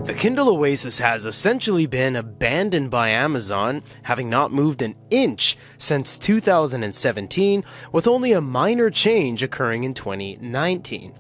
The Kindle Oasis has essentially been abandoned by Amazon, having not moved an inch since 2017, with only a minor change occurring in 2019.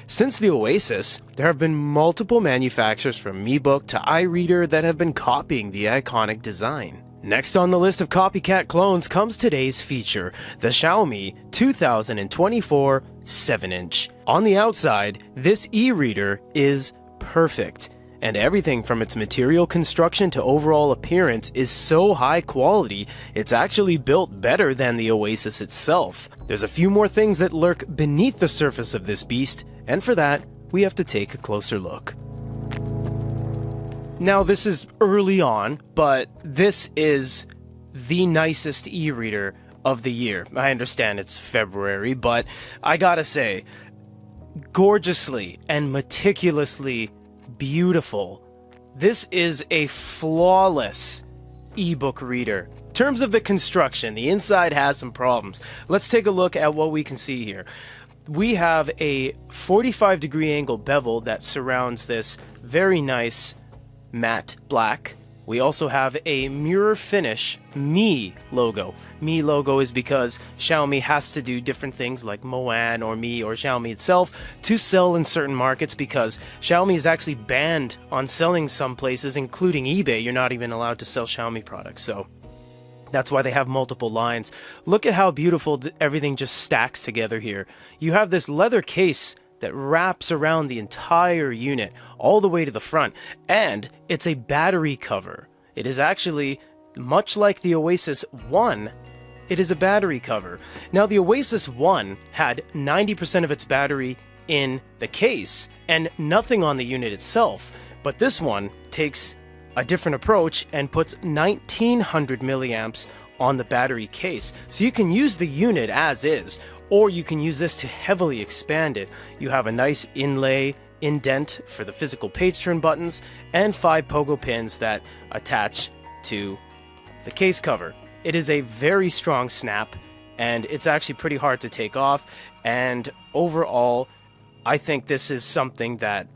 Since the Oasis, there have been multiple manufacturers from eBook to ereader that have been copying the iconic design. Next on the list of copycat clones comes today's feature, the Xiaomi 2024 7-inch. On the outside, this e-reader is perfect, and everything from its material construction to overall appearance is so high quality, it's actually built better than the Oasis itself. There's a few more things that lurk beneath the surface of this beast, and for that, we have to take a closer look. Now, this is early on, but this is the nicest e-reader of the year. I understand it's February, but I gotta say, gorgeously and meticulously beautiful. This is a flawless ebook reader. In terms of the construction, the inside has some problems. Let's take a look at what we can see here. We have a 45-degree angle bevel that surrounds this very nice matte black. We also have a mirror finish Mi logo. Mi logo is because Xiaomi has to do different things like Moan or Mi or Xiaomi itself to sell in certain markets, because Xiaomi is actually banned on selling some places, including eBay. You're not even allowed to sell Xiaomi products, so that's why they have multiple lines. Look at how beautiful everything just stacks together here. You have this leather case that wraps around the entire unit all the way to the front, and it's a battery cover. It is actually, much like the Oasis 1, it is a battery cover. Now, the Oasis 1 had 90% of its battery in the case and nothing on the unit itself, but this one takes a different approach and puts 1900 milliamps on the battery case. So you can use the unit as is, or you can use this to heavily expand it. You have a nice inlay indent for the physical page turn buttons and 5 pogo pins that attach to the case cover. It is a very strong snap, and it's actually pretty hard to take off, and overall I think this is something that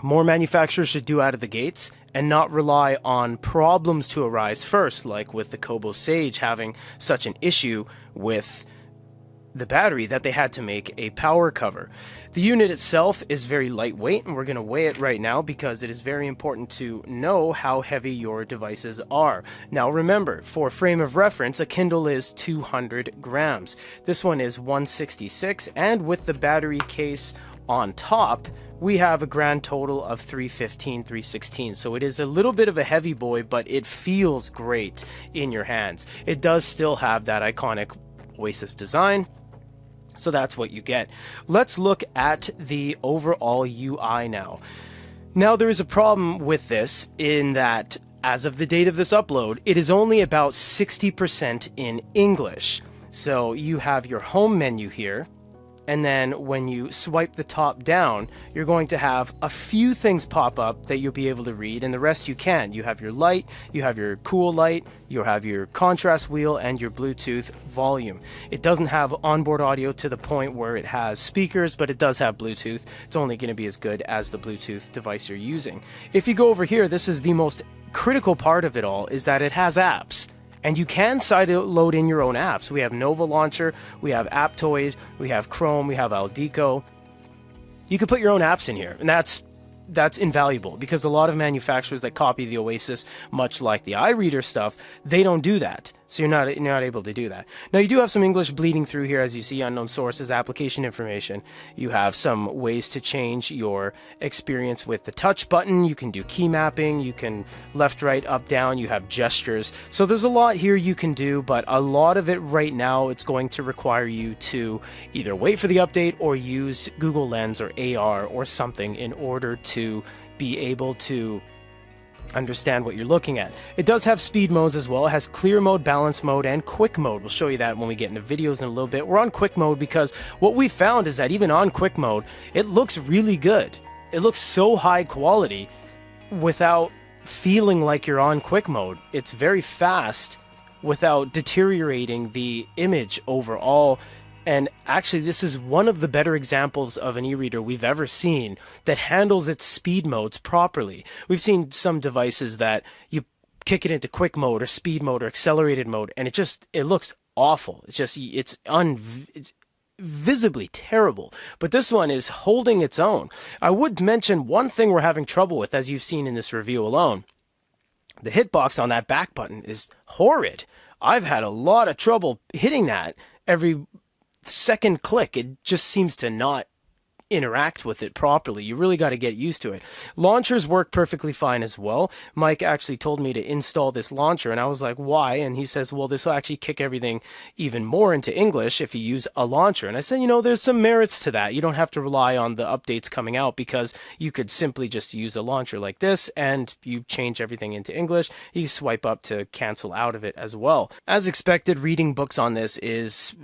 more manufacturers should do out of the gates and not rely on problems to arise first, like with the Kobo Sage having such an issue with the battery that they had to make a power cover. The unit itself is very lightweight, and we're going to weigh it right now because it is very important to know how heavy your devices are. Now remember, for frame of reference, a Kindle is 200 grams. This one is 166, and with the battery case on top, we have a grand total of 315, 316. So it is a little bit of a heavy boy, but it feels great in your hands. It does still have that iconic Oasis design, so that's what you get. Let's look at the overall UI now. Now, there is a problem with this in that, as of the date of this upload, it is only about 60% in English. So you have your home menu here, and then when you swipe the top down, you're going to have a few things pop up that you'll be able to read, and the rest you can. You have your light, you have your cool light, you'll have your contrast wheel, and your Bluetooth volume. It doesn't have onboard audio to the point where it has speakers, but it does have Bluetooth. It's only going to be as good as the Bluetooth device you're using. If you go over here, this is the most critical part of it all, is that it has apps. And you can sideload in your own apps. We have Nova Launcher, we have Aptoid, we have Chrome, we have Aldico. You can put your own apps in here, and that's invaluable, because a lot of manufacturers that copy the Oasis, much like the iReader stuff, they don't do that. So you're not able to do that. Now, you do have some English bleeding through here, as you see, unknown sources, application information. You have some ways to change your experience with the touch button. You can do key mapping. You can left, right, up, down. You have gestures. So there's a lot here you can do, but a lot of it right now, it's going to require you to either wait for the update or use Google Lens or AR or something in order to be able to understand what you're looking at. It does have speed modes as well. It has clear mode, balance mode, and quick mode. We'll show you that when we get into videos in a little bit. We're on quick mode because what we found is that even on quick mode, it looks really good. It looks so high quality without feeling like you're on quick mode. It's very fast without deteriorating the image overall. And actually, this is one of the better examples of an e-reader we've ever seen that handles its speed modes properly. We've seen some devices that you kick it into quick mode or speed mode or accelerated mode, and it looks awful. It's visibly terrible. But this one is holding its own. I would mention one thing we're having trouble with, as you've seen in this review alone. The hitbox on that back button is horrid. I've had a lot of trouble hitting that. Every second click, it just seems to not interact with it properly. You really got to get used to it. Launchers work perfectly fine as well. Mike actually told me to install this launcher, and I was like, why? And he says, well, this will actually kick everything even more into English if you use a launcher. And I said, there's some merits to that. You don't have to rely on the updates coming out, because you could simply just use a launcher like this and you change everything into English. You swipe up to cancel out of it as well. As expected, reading books on this is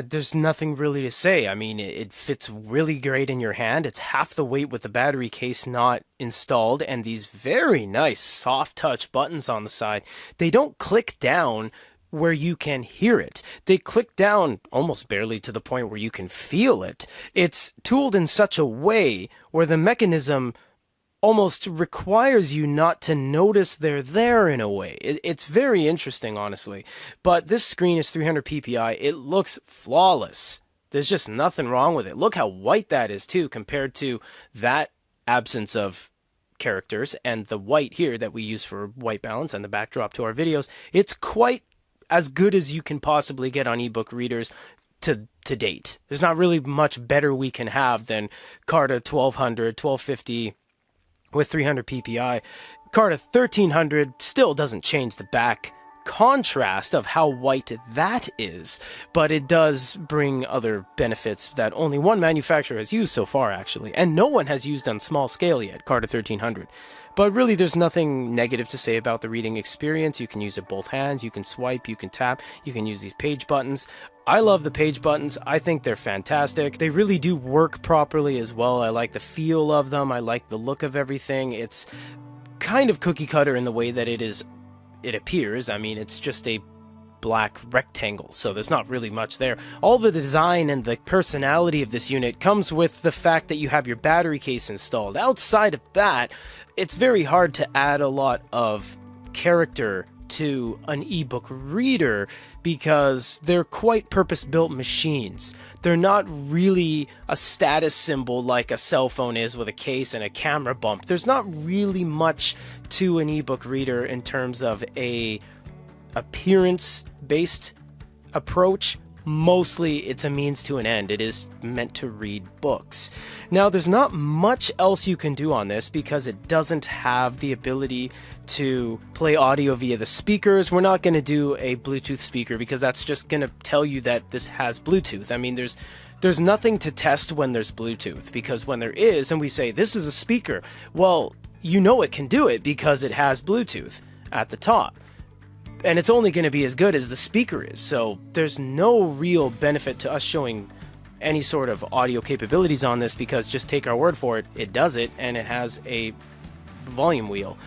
there's nothing really to say. I mean, it fits really great in your hand. It's half the weight with the battery case not installed, and these very nice soft touch buttons on the side. They don't click down where you can hear it. They click down almost barely to the point where you can feel it. It's tooled in such a way where the mechanism almost requires you not to notice they're there in a way. It's very interesting, honestly. But this screen is 300 ppi. It looks flawless. There's just nothing wrong with it. Look how white that is, too, compared to that absence of characters and the white here that we use for white balance and the backdrop to our videos. It's quite as good as you can possibly get on ebook readers to date. There's not really much better we can have than Carta 1200, 1250, with 300 ppi. Carta 1300 still doesn't change the back contrast of how white that is, but it does bring other benefits that only one manufacturer has used so far, actually, and no one has used on small scale yet, Carta 1300. But really, there's nothing negative to say about the reading experience. You can use it both hands, you can swipe, you can tap, you can use these page buttons. I love the page buttons. I think they're fantastic. They really do work properly as well. I like the feel of them. I like the look of everything. It's kind of cookie cutter in the way that it appears. I mean, it's just a black rectangle, so there's not really much there. All the design and the personality of this unit comes with the fact that you have your battery case installed. Outside of that, it's very hard to add a lot of character to an ebook reader because they're quite purpose-built machines. They're not really a status symbol like a cell phone is with a case and a camera bump. There's not really much to an ebook reader in terms of a appearance-based approach. Mostly it's a means to an end. It is meant to read books. Now, there's not much else you can do on this because it doesn't have the ability to play audio via the speakers. We're not going to do a Bluetooth speaker because that's just going to tell you that this has Bluetooth. I mean, there's nothing to test when there's Bluetooth, because when there is, and we say this is a speaker, well, you know it can do it because it has Bluetooth at the top. And it's only going to be as good as the speaker is, so there's no real benefit to us showing any sort of audio capabilities on this, because just take our word for it, it does it, and it has a volume wheel.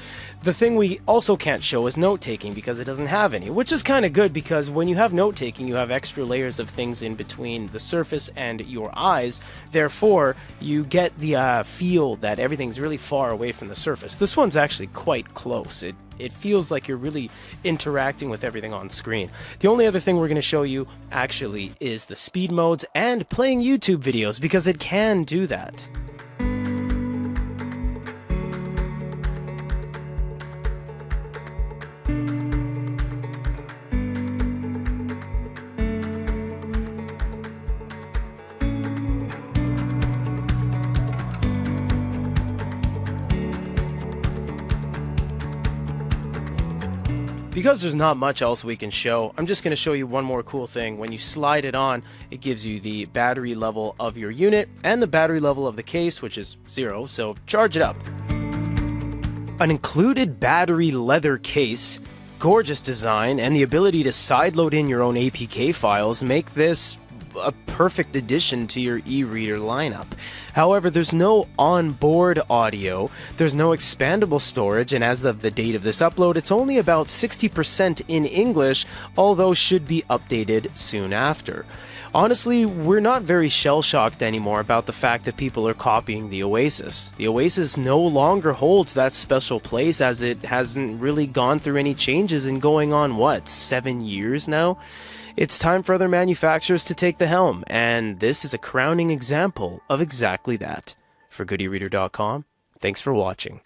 The thing we also can't show is note-taking, because it doesn't have any, which is kind of good, because when you have note-taking, you have extra layers of things in between the surface and your eyes. Therefore, you get the feel that everything's really far away from the surface. This one's actually quite close. It feels like you're really interacting with everything on screen. The only other thing we're going to show you, actually, is the speed modes and playing YouTube videos, because it can do that. Because there's not much else we can show, I'm just going to show you one more cool thing. When you slide it on, it gives you the battery level of your unit and the battery level of the case, which is 0, so charge it up. An included battery leather case, gorgeous design, and the ability to sideload in your own APK files make this a perfect addition to your e-reader lineup. However, there's no onboard audio, there's no expandable storage, and as of the date of this upload, it's only about 60% in English, although should be updated soon after. Honestly, we're not very shell-shocked anymore about the fact that people are copying the Oasis. The Oasis no longer holds that special place, as it hasn't really gone through any changes in going on, 7 years now? It's time for other manufacturers to take the helm, and this is a crowning example of exactly that. For goodereader.com, thanks for watching.